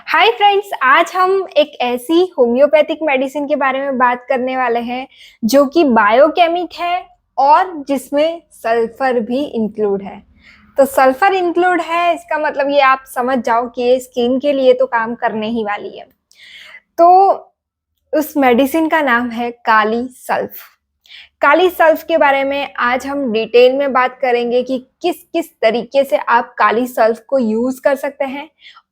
Hi friends, आज हम एक ऐसी होम्योपैथिक मेडिसिन के बारे में बात करने वाले हैं जो कि बायोकेमिक है और जिसमें सल्फर भी इंक्लूड है। तो सल्फर इंक्लूड है, इसका मतलब ये आप समझ जाओ कि ये स्किन के लिए तो काम करने ही वाली है। तो उस मेडिसिन का नाम है काली सल्फ। काली सल्फ के बारे में आज हम डिटेल में बात करेंगे कि किस किस तरीके से आप काली सल्फ को यूज कर सकते हैं,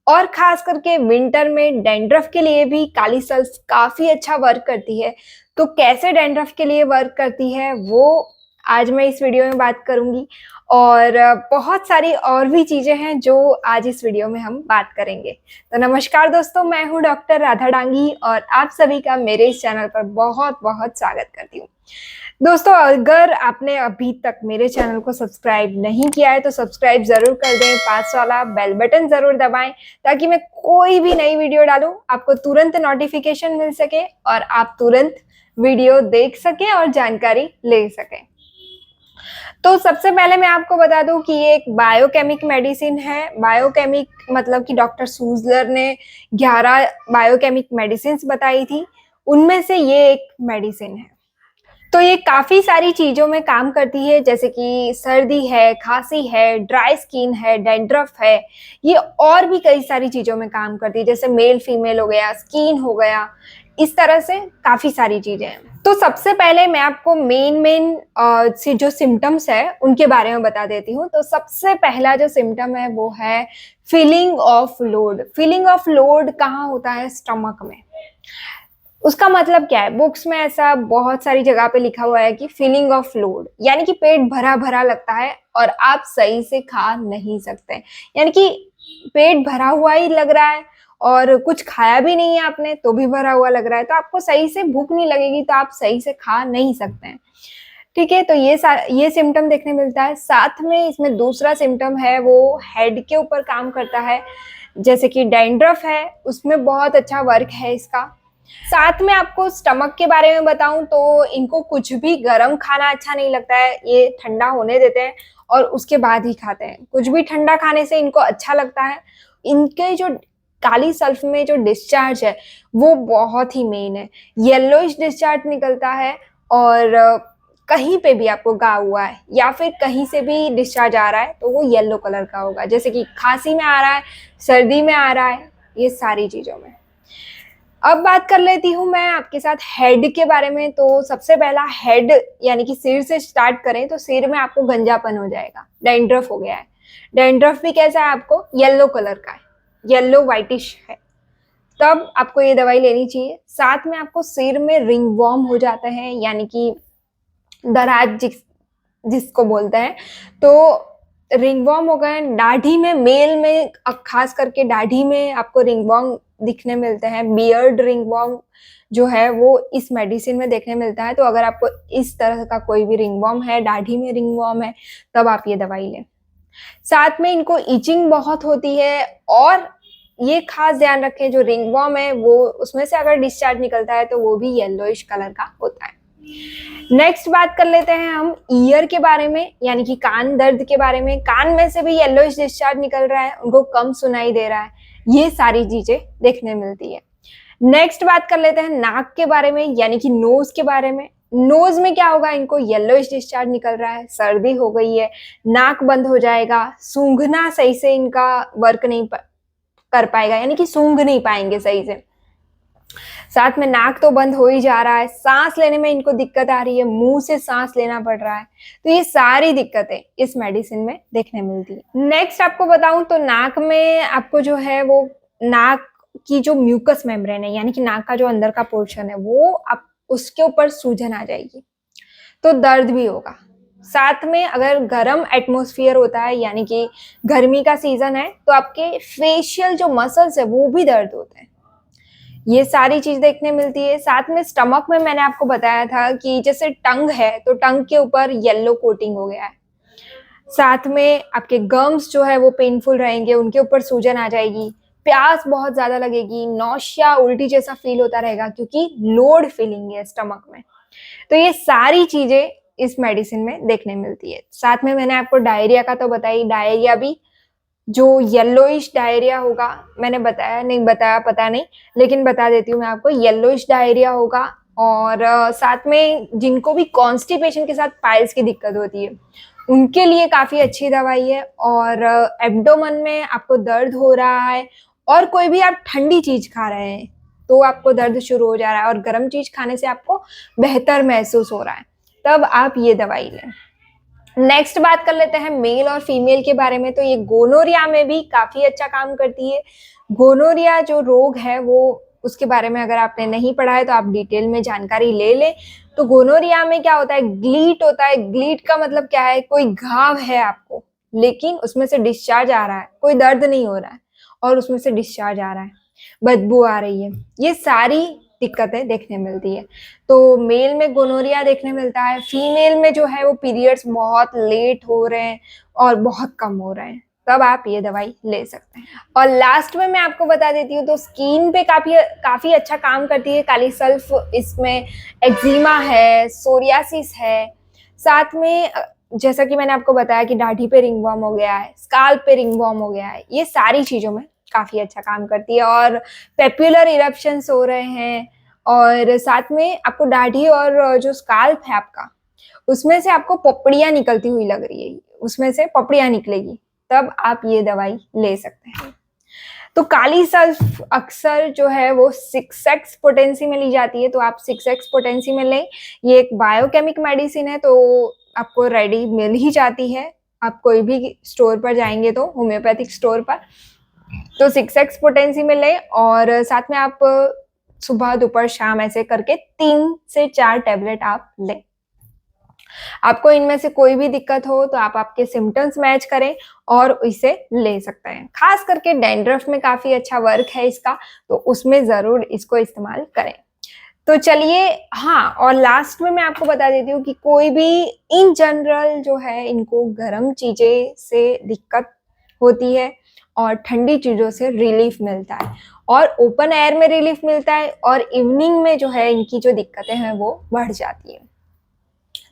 और खास करके विंटर में डैंड्रफ के लिए भी काली सल्फ काफी अच्छा वर्क करती है। तो कैसे डैंड्रफ के लिए वर्क करती है वो आज मैं इस वीडियो में बात करूंगी, और बहुत सारी और भी चीजें हैं जो आज इस वीडियो में हम बात करेंगे। तो नमस्कार दोस्तों, मैं हूं डॉक्टर राधा डांगी और आप सभी का मेरे इस चैनल पर बहुत बहुत स्वागत करती हूँ। दोस्तों, अगर आपने अभी तक मेरे चैनल को सब्सक्राइब नहीं किया है तो सब्सक्राइब जरूर कर दें, पास वाला बेल बटन जरूर दबाएं ताकि मैं कोई भी नई वीडियो डालूं आपको तुरंत नोटिफिकेशन मिल सके और आप तुरंत वीडियो देख सकें और जानकारी ले सकें। तो सबसे पहले मैं आपको बता दूं कि ये एक बायोकेमिक मेडिसिन है। बायोकेमिक मतलब कि डॉक्टर सूजलर ने 11 बायोकेमिक मेडिसिन बताई थी, उनमें से ये एक मेडिसिन है। तो ये काफी सारी चीजों में काम करती है, जैसे कि सर्दी है, खांसी है, ड्राई स्किन है, डैंड्रफ है। ये और भी कई सारी चीजों में काम करती है, जैसे मेल फीमेल हो गया, स्किन हो गया, इस तरह से काफी सारी चीजें हैं। तो सबसे पहले मैं आपको मेन से जो सिम्टम्स है उनके बारे में बता देती हूँ। तो सबसे पहला जो सिम्टम है वो है feeling of load. Feeling of load कहाँ होता है? स्टमक में। उसका मतलब क्या है? बुक्स में ऐसा बहुत सारी जगह पे लिखा हुआ है कि फीलिंग ऑफ लोड यानी कि पेट भरा भरा लगता है और आप सही से खा नहीं सकते, यानी कि पेट भरा हुआ ही लग रहा है और कुछ खाया भी नहीं है आपने तो भी भरा हुआ लग रहा है, तो आपको सही से भूख नहीं लगेगी, तो आप सही से खा नहीं सकते हैं। ठीक है, तो ये सिम्टम देखने मिलता है। साथ में इसमें दूसरा सिम्टम है वो हेड के ऊपर काम करता है, जैसे कि डैंड्रफ है उसमें बहुत अच्छा वर्क है इसका। साथ में आपको स्टमक के बारे में बताऊं तो इनको कुछ भी गर्म खाना अच्छा नहीं लगता है, ये ठंडा होने देते हैं और उसके बाद ही खाते हैं। कुछ भी ठंडा खाने से इनको अच्छा लगता है। इनके जो काली सल्फ में जो डिस्चार्ज है वो बहुत ही मेन है, येलोइश डिस्चार्ज निकलता है। और कहीं पे भी आपको गा हुआ है या फिर कहीं से भी डिस्चार्ज आ रहा है तो वो येलो कलर का होगा, जैसे कि खांसी में आ रहा है, सर्दी में आ रहा है, ये सारी चीजों में। अब बात कर लेती हूँ मैं आपके साथ हेड के बारे में। तो सबसे पहला हेड यानी कि सिर से स्टार्ट करें तो सिर में आपको गंजापन हो जाएगा, डैंड्रफ हो गया है। डैंड्रफ भी कैसा है? आपको येलो कलर का है, येलो व्हाइटिश है, तब आपको ये दवाई लेनी चाहिए। साथ में आपको सिर में रिंगवॉर्म हो जाते हैं, यानी कि दराज जिसको बोलते हैं, तो रिंगवॉर्म हो गए। दाढ़ी में, मेल में खास करके दाढ़ी में आपको रिंगवॉर्म दिखने मिलते हैं। बियर्ड रिंगवॉर्म जो है वो इस मेडिसिन में देखने मिलता है। तो अगर आपको इस तरह का कोई भी रिंगवॉर्म है, दाढ़ी में रिंगवॉर्म है, तब आप ये दवाई लें। साथ में इनको इचिंग बहुत होती है, और ये खास ध्यान रखें जो रिंगवॉर्म है वो उसमें से अगर डिस्चार्ज निकलता है तो वो भी येलोइश कलर का होता है। नेक्स्ट बात कर लेते हैं हम ईयर के बारे में, यानी कि कान दर्द के बारे में। कान में से भी येलोइश डिस्चार्ज निकल रहा है, उनको कम सुनाई दे रहा है, ये सारी चीजें देखने मिलती है। नेक्स्ट बात कर लेते हैं नाक के बारे में, यानी कि नोज के बारे में। नोज में क्या होगा? इनको येलोइश डिस्चार्ज निकल रहा है, सर्दी हो गई है, नाक बंद हो जाएगा, सूंघना सही से इनका वर्क नहीं कर पाएगा, यानी कि सूंघ नहीं पाएंगे सही से। साथ में नाक तो बंद हो ही जा रहा है, सांस लेने में इनको दिक्कत आ रही है, मुंह से सांस लेना पड़ रहा है। तो ये सारी दिक्कतें इस मेडिसिन में देखने मिलती है। नेक्स्ट आपको बताऊं तो नाक में आपको जो है वो नाक की जो म्यूकस मेम्ब्रेन है, यानी कि नाक का जो अंदर का पोर्शन है, वो आप उसके ऊपर सूजन आ जाएगी, तो दर्द भी होगा। साथ में अगर गर्म एटमॉस्फेयर होता है, यानी कि गर्मी का सीजन है, तो आपके फेशियल जो मसल्स है वो भी दर्द होते हैं। ये सारी चीज देखने मिलती है। साथ में स्टमक में मैंने आपको बताया था कि जैसे टंग है तो टंग के ऊपर येलो कोटिंग हो गया है। साथ में आपके गम्स जो है वो पेनफुल रहेंगे, उनके ऊपर सूजन आ जाएगी, प्यास बहुत ज्यादा लगेगी, नौशिया उल्टी जैसा फील होता रहेगा क्योंकि लोड फीलिंग है स्टमक में। तो ये सारी चीजें इस मेडिसिन में देखने मिलती है। साथ में मैंने आपको डायरिया का तो बताई, डायरिया भी जो येलोइश डायरिया होगा, मैंने बताया नहीं बताया पता नहीं, लेकिन बता देती हूँ मैं आपको, येलोइश डायरिया होगा। और साथ में जिनको भी कॉन्स्टिपेशन के साथ पाइल्स की दिक्कत होती है उनके लिए काफ़ी अच्छी दवाई है। और एब्डोमन में आपको दर्द हो रहा है और कोई भी आप ठंडी चीज़ खा रहे हैं तो आपको दर्द शुरू हो जा रहा है और गर्म चीज़ खाने से आपको बेहतर महसूस हो रहा है, तब आप ये दवाई लें। नेक्स्ट बात कर लेते हैं मेल और फीमेल के बारे में। तो ये गोनोरिया में भी काफ़ी अच्छा काम करती है। गोनोरिया जो रोग है वो, उसके बारे में अगर आपने नहीं पढ़ा है तो आप डिटेल में जानकारी ले लें। तो गोनोरिया में क्या होता है, ग्लीट होता है। ग्लीट का मतलब क्या है, कोई घाव है आपको लेकिन उसमें से डिस्चार्ज आ रहा है, कोई दर्द नहीं हो रहा है और उसमें से डिस्चार्ज आ रहा है, बदबू आ रही है, ये सारी दिक्कतें देखने मिलती है। तो मेल में गोनोरिया देखने मिलता है। फीमेल में जो है वो पीरियड्स बहुत लेट हो रहे हैं और बहुत कम हो रहे हैं, तब आप ये दवाई ले सकते हैं। और लास्ट में मैं आपको बता देती हूँ, तो स्किन पे काफ़ी अच्छा काम करती है काली सल्फ। इसमें एक्जिमा है, सोरियासिस है, साथ में जैसा कि मैंने आपको बताया कि दाढ़ी पे रिंगवर्म हो गया है, स्काल्प पे रिंगवर्म हो गया है, ये सारी चीज़ों में काफ़ी अच्छा काम करती है। और पेप्युलर इरप्शंस हो रहे हैं और साथ में आपको दाढ़ी और जो स्काल्प है आपका, उसमें से आपको पपड़ियाँ निकलती हुई लग रही है, उसमें से पपड़ियाँ निकलेगी, तब आप ये दवाई ले सकते हैं। तो काली सल्फ अक्सर जो है वो 6x पोटेंसी में ली जाती है, तो आप 6x पोटेंसी में लें। ये एक बायोकेमिक मेडिसिन है, तो आपको रेडी मिल ही जाती है। आप कोई भी स्टोर पर जाएंगे तो होम्योपैथिक स्टोर पर, तो 6x पोटेंसी में लें। और साथ में आप सुबह दोपहर शाम ऐसे करके 3 से 4 टैबलेट आप लें। आपको इनमें से कोई भी दिक्कत हो तो आप आपके सिम्टम्स मैच करें और इसे ले सकते हैं। खास करके डैंड्रफ में काफ़ी अच्छा वर्क है इसका, तो उसमें ज़रूर इसको इस्तेमाल करें। तो चलिए, हाँ, और लास्ट में मैं आपको बता देती हूँ कि कोई भी इन जनरल जो है इनको गर्म चीज़ें से दिक्कत होती है और ठंडी चीज़ों से रिलीफ मिलता है और ओपन एयर में रिलीफ मिलता है और इवनिंग में जो है इनकी जो दिक्कतें हैं वो बढ़ जाती है।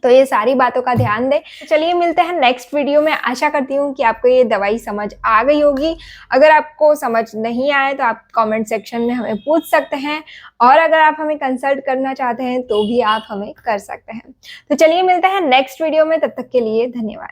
तो ये सारी बातों का ध्यान दें। चलिए मिलते हैं नेक्स्ट वीडियो में। आशा करती हूँ कि आपको ये दवाई समझ आ गई होगी। अगर आपको समझ नहीं आए तो आप कमेंट सेक्शन में हमें पूछ सकते हैं और अगर आप हमें कंसल्ट करना चाहते हैं तो भी आप हमें कर सकते हैं। तो चलिए मिलते हैं नेक्स्ट वीडियो में, तब तक के लिए धन्यवाद।